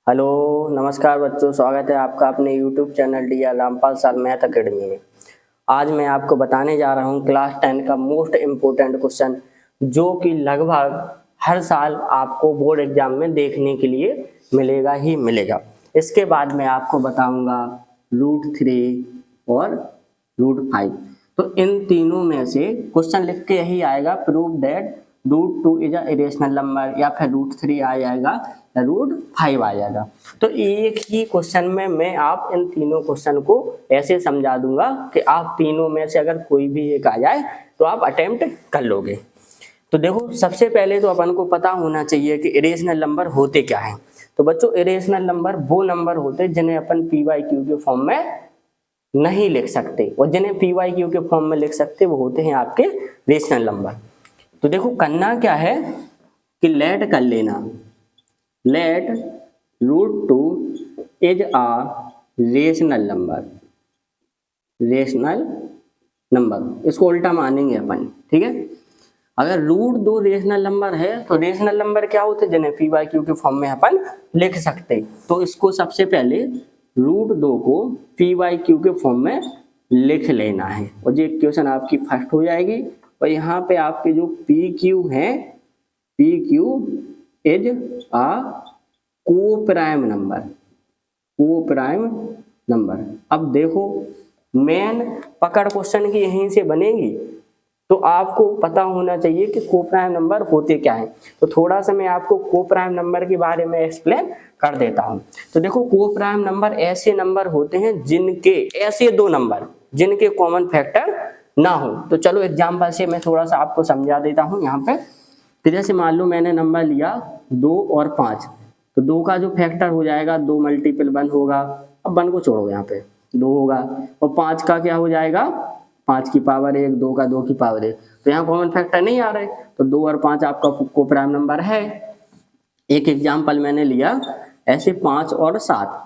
Hello नमस्कार बच्चों, स्वागत है आपका अपने YouTube channel DR. Rampal sir math academy में। आज मैं आपको बताने जा रहा हूँ क्लास 10 का मोस्ट इम्पोर्टेंट क्वेश्चन, जो कि लगभग हर साल आपको बोर्ड एग्जाम में देखने के लिए मिलेगा ही मिलेगा। इसके बाद मैं आपको बताऊंगा √3 और √5। तो इन तीनों में से क्वेश्चन लिख के यही आएगा, prove that √2 is a irrational number, या फिर √3 आ जाएगा या √5 आ जाएगा। तो एक ही क्वेश्चन में मैं आप इन तीनों क्वेश्चन को ऐसे समझा दूंगा कि आप तीनों में से अगर कोई भी एक आ जाए तो आप अटेम्प्ट कर लोगे। तो देखो, सबसे पहले तो अपन को पता होना चाहिए कि इरेशनल नंबर होते क्या हैं। तो बच्चों, इरेशनल नंबर वो नंबर होते हैं जिन्हें अपन PYQ के फॉर्म में नहीं लिख सकते, और जिन्हें PYQ के फॉर्म में लिख सकते वो होते हैं आपके रेशनल नंबर। तो देखो, करना क्या है कि लेट कर लेना, let √2 is a rational number, rational number इसको उल्टा मानेंगे अपन, ठीक है। अगर √2 रेशनल नंबर है तो रेशनल नंबर क्या होते हैं जिन्हें PYQ के फॉर्म में अपन लिख सकते। तो इसको सबसे पहले √2 को PYQ के फॉर्म में लिख लेना है, और ये क्वेश्चन आपकी फर्स्ट हो जाएगी। और यहाँ पे आपके जो PQ है, PQ इज अ को प्राइम नंबर, को प्राइम नंबर। अब देखो, मेन पकड़ क्वेश्चन की यहीं से बनेगी, तो आपको पता होना चाहिए कि को प्राइम नंबर होते क्या हैं। तो थोड़ा सा मैं आपको को प्राइम नंबर के बारे में एक्सप्लेन कर देता हूं। तो देखो, को प्राइम नंबर ऐसे नंबर होते हैं जिनके, ऐसे दो नंबर जिनके कॉमन फैक्टर ना हो। तो चलो एग्जाम्पल से मैं थोड़ा सा आपको समझा देता हूं यहाँ पे। तो जैसे मान लो मैंने नंबर लिया 2 और 5, तो 2 का जो फैक्टर हो जाएगा 2 मल्टीपल 1 होगा। अब 1 को छोड़ो, यहाँ पे 2 होगा, और 5 का क्या हो जाएगा, 5 की पावर 1, 2 का 2 की पावर 1। तो यहाँ कॉमन फैक्टर नहीं आ रहे, तो 2 और 5 आपका को प्राइम नंबर है। एक एग्जाम्पल मैंने लिया ऐसे 5 और 7,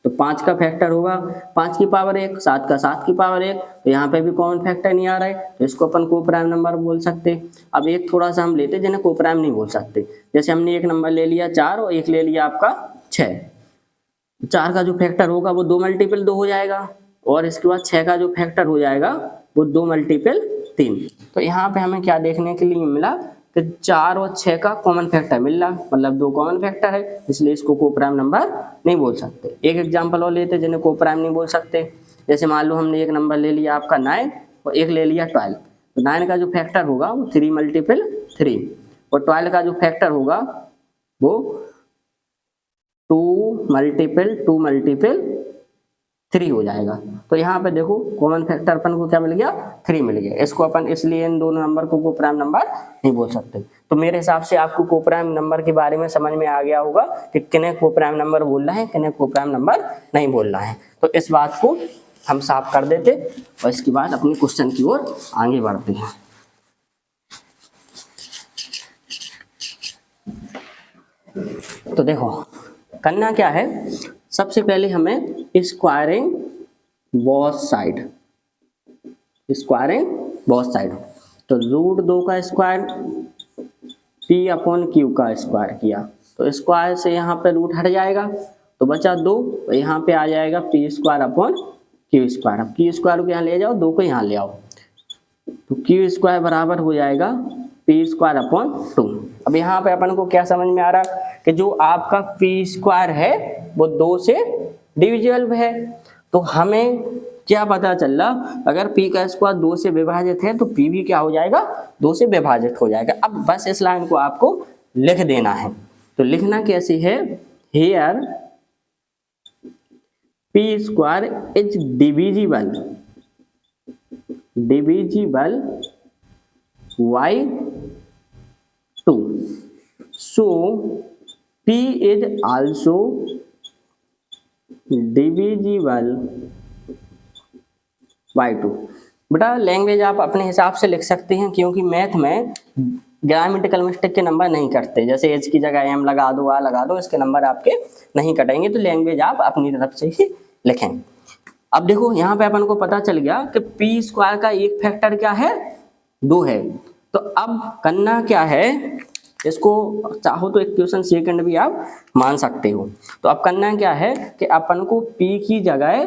तो 5 का फैक्टर होगा 5 की पावर 1, 7 का 7 की पावर 1। तो यहाँ पे भी कॉमन फैक्टर नहीं आ रहा है, तो इसको अपन को प्राइम नंबर बोल सकते। अब एक थोड़ा सा हम लेते जिन्हें को प्राइम नहीं बोल सकते। जैसे हमने एक नंबर ले लिया 4 और एक ले लिया आपका 6। 4 का जो फैक्टर होगा वो 2 मल्टीपल 2 हो जाएगा, और इसके बाद 6 का जो फैक्टर हो जाएगा वो 2 मल्टीपल 3। तो यहाँ पे हमें क्या देखने के लिए मिला कि 4 और 6 का कॉमन फैक्टर मिल रहा, मतलब 2 कॉमन फैक्टर है, इसलिए इसको को प्राइम नंबर नहीं बोल सकते। एक एग्जांपल और लेते जिन्हें को प्राइम नहीं बोल सकते। जैसे मान लो हमने एक नंबर ले लिया आपका 9 और एक ले लिया 12। तो 9 का जो फैक्टर होगा वो 3 मल्टीपल 3, और 12 का जो फैक्टर होगा वो 2 मल्टीपल 3 हो जाएगा। तो यहाँ पे देखो, कॉमन फैक्टर अपन को क्या मिल गया, 3 मिल गया। इसको अपन इसलिए इन दोनों नंबर को प्राइम नंबर नहीं बोल सकते। तो मेरे हिसाब से आपको को प्राइम नंबर के बारे में समझ में आ गया होगा कि किन्हें को प्राइम नंबर बोलना है, किन्हें को प्राइम नंबर नहीं बोलना है। तो इस बात को हम साफ कर देते और इसके बाद अपने क्वेश्चन की ओर आगे बढ़ते हैं। तो देखो, करना क्या है, सबसे पहले हमें squaring both side, squaring both side. तो √2 का स्क्वायर P/Q का स्क्वायर किया, तो स्क्वायर से यहाँ पे रूट हट जाएगा, तो बचा 2, तो यहाँ पे आ जाएगा P²/Q²। अब Q² को यहाँ ले जाओ, 2 को यहाँ ले आओ, तो Q² बराबर हो जाएगा P²/2। अब यहाँ पे अपन को क्या समझ में आ रहा कि जो आपका P² है वो 2 से डिविजिबल है। तो हमें क्या पता चल रहा, अगर P का स्क्वायर 2 से विभाजित है तो P भी क्या हो जाएगा, 2 से विभाजित हो जाएगा। अब बस इस लाइन को आपको लिख देना है। तो लिखना कैसे है, here P² is divisible by 2, so P is also divisible by 2। बेटा, लैंग्वेज आप अपने हिसाब से लिख सकते हैं, क्योंकि मैथ में ग्रामेटिकल मिस्टेक के नंबर नहीं कटते। जैसे एच की जगह एम लगा दो, आ लगा दो, इसके नंबर आपके नहीं कटेंगे। तो लैंग्वेज आप अपनी तरफ से ही लिखें। अब देखो, यहाँ पे अपन को पता चल गया कि P² का एक फैक्टर क्या है, 2 है। तो अब करना क्या है इसको चाहो तो इक्वेशन सेकंड भी आप मान सकते हो। तो अब करना क्या है कि अपन को P की जगह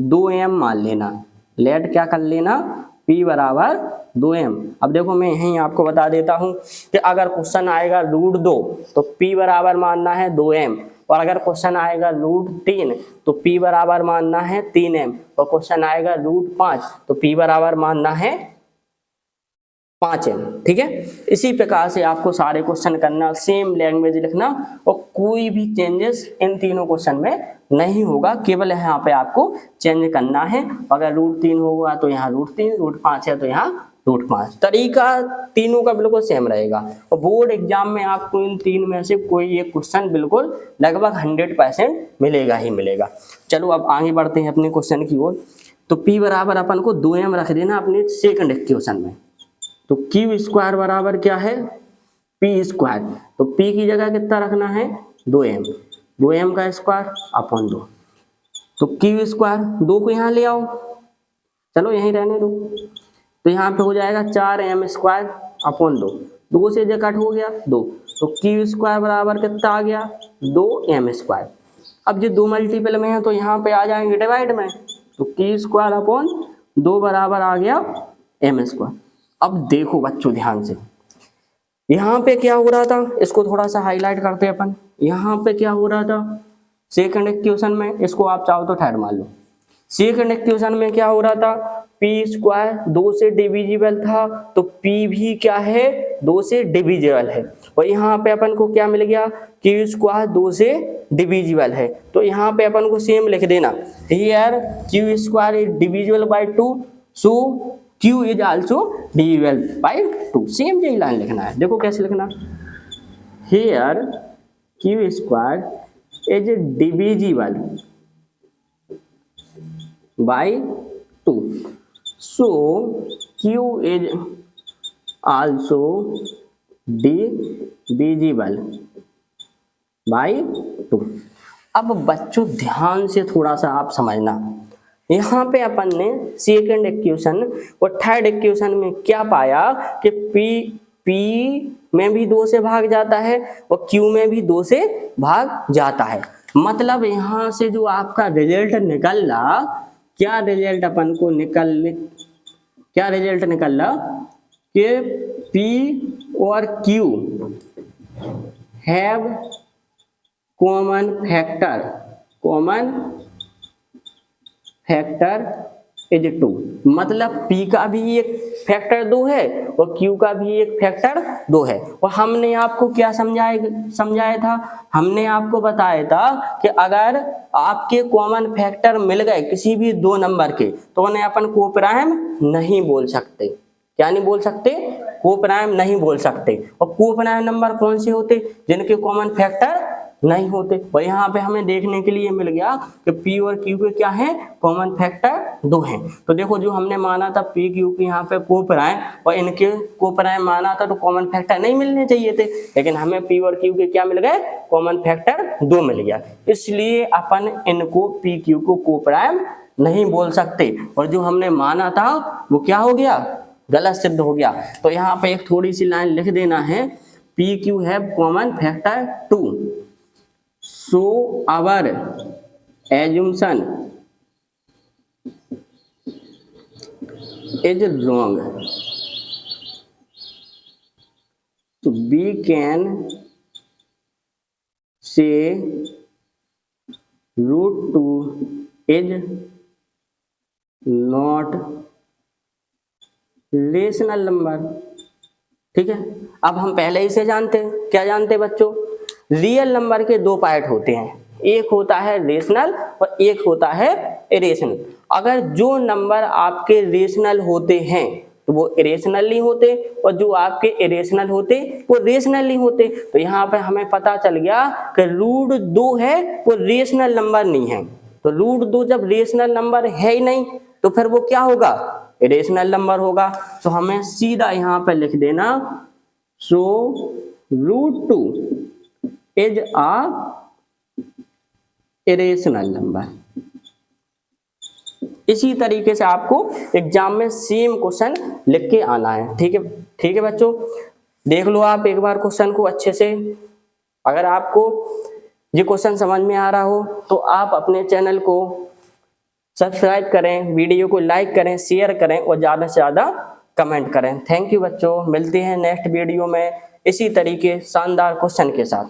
2m मान लेना। लेट क्या कर लेना, P बराबर 2m। अब देखो मैं यहीं आपको बता देता हूं कि अगर क्वेश्चन आएगा √2 तो P बराबर मानना है 2m, और अगर क्वेश्चन आएगा √3 तो P बराबर मानना है 3m, और क्वेश्चन आएगा √5 तो P बराबर मानना है 5m। ठीक है, इसी प्रकार से आपको सारे क्वेश्चन करना, सेम लैंग्वेज लिखना, और कोई भी चेंजेस इन तीनों क्वेश्चन में नहीं होगा, केवल यहाँ पे आपको चेंज करना है। अगर √3 होगा तो यहाँ √3, √5 है तो यहाँ √5। तरीका तीनों का बिल्कुल सेम रहेगा, और बोर्ड एग्जाम में आपको इन तीन में से कोई एक क्वेश्चन बिल्कुल लगभग 100% मिलेगा ही मिलेगा। चलो अब आगे बढ़ते हैं अपने क्वेश्चन की ओर। तो P बराबर अपन को 2m रख देना अपने सेकंड इक्वेशन में। तो Q स्क्वायर बराबर क्या है, P स्क्वायर। तो P की जगह कितना रखना है, 2m, 2m का स्क्वायर अपॉन 2। तो Q स्क्वायर 2 को यहाँ ले आओ, चलो यहीं रहने दो। तो यहाँ पे हो जाएगा 4m स्क्वायर अपॉन 2, 2 से जो कट हो गया 2, तो Q स्क्वायर बराबर कितना आ गया, 2m स्क्वायर। अब जो 2 मल्टीपल में है तो यहाँ पे आ जाएंगे डिवाइड में, तो Q स्क्वायर अपॉन 2 बराबर आ गया m स्क्वायर। अब देखो बच्चों ध्यान से, यहाँ पे क्या हो रहा था, इसको थोड़ा सा हाईलाइट करते हैं अपन। यहाँ पे क्या हो रहा था सेकंड इक्वेशन में, इसको आप चाहो तो ठहर मान लो। सेकंड इक्वेशन में क्या हो रहा था, P स्क्वायर 2 से डिविजिबल था, तो P भी क्या है, 2 से डिविजिबल है। और यहाँ पे अपन को क्या मिल गया, Q स्क्वायर 2 से डिविजिबल है, तो यहाँ पे अपन को सेम लिख देना, here Q square is divisible by 2, so Q is also divisible by 2। Same यही लाइन लिखना है। देखो कैसे लिखना, here Q square is divisible by 2, so Q is also divisible by 2। अब बच्चों ध्यान से थोड़ा सा आप समझना, यहाँ पे अपन ने सेकंड इक्वेशन और थर्ड इक्वेशन में क्या पाया कि P में भी 2 से भाग जाता है और Q में भी 2 से भाग जाता है। मतलब यहाँ से जो आपका रिजल्ट निकल रहा, क्या रिजल्ट अपन को क्या रिजल्ट निकल रहा कि P और Q have common factor is 2। मतलब P का भी एक फैक्टर 2 है और Q का भी एक फैक्टर 2 है। और हमने आपको क्या समझाया था, हमने आपको बताया था कि अगर आपके कॉमन फैक्टर मिल गए किसी भी 2 नंबर के तो उन्हें अपन कोप्राइम नहीं बोल सकते। क्या नहीं बोल सकते, कोप्राइम नहीं बोल सकते। और कोप्राइम नंबर कौन से होते, जिनके कॉमन फैक्टर नहीं होते। और यहाँ पे हमें देखने के लिए मिल गया कि P और Q के क्या है, कॉमन फैक्टर 2 हैं। तो देखो जो हमने माना था P Q के यहाँ पे कोप्राइम और इनके कोप्राइम माना था, तो कॉमन फैक्टर नहीं मिलने चाहिए थे, लेकिन हमें P और Q के क्या मिल गए, कॉमन फैक्टर 2 मिल गया। इसलिए अपन इनको P Q को कोप्राइम नहीं बोल सकते, और जो हमने माना था वो क्या हो गया, गलत सिद्ध हो गया। तो यहाँ पे एक थोड़ी सी लाइन लिख देना है, P Q have common factor 2, so our assumption is wrong, so we can say √2 is not rational number. ठीक है, अब हम पहले ही से जानते हैं, क्या जानते हैं बच्चों, रियल नंबर के 2 पार्ट होते हैं, एक होता है रेशनल और एक होता है इरेशनल। अगर जो नंबर आपके रेशनल होते हैं तो वो इरेशनल नहीं होते, और जो आपके इरेशनल होते वो रेशनल नहीं होते। तो यहाँ पे हमें पता चल गया कि √2 है वो रेशनल नंबर नहीं है। तो √2 जब रेशनल नंबर है ही नहीं तो फिर वो क्या होगा, इरेशनल नंबर होगा। तो हमें सीधा यहाँ पे लिख देना, सो √2 इज अ इरेशनल नंबर। इसी तरीके से आपको एग्जाम में सेम क्वेश्चन लिख के आना है। ठीक है, ठीक है बच्चों। देख लो आप एक बार क्वेश्चन को अच्छे से। अगर आपको ये क्वेश्चन समझ में आ रहा हो तो आप अपने चैनल को सब्सक्राइब करें, वीडियो को लाइक करें, शेयर करें और ज़्यादा से ज़्यादा कमेंट करें। थैंक यू बच्चों, मिलते हैं नेक्स्ट वीडियो में इसी तरीके शानदार क्वेश्चन के साथ।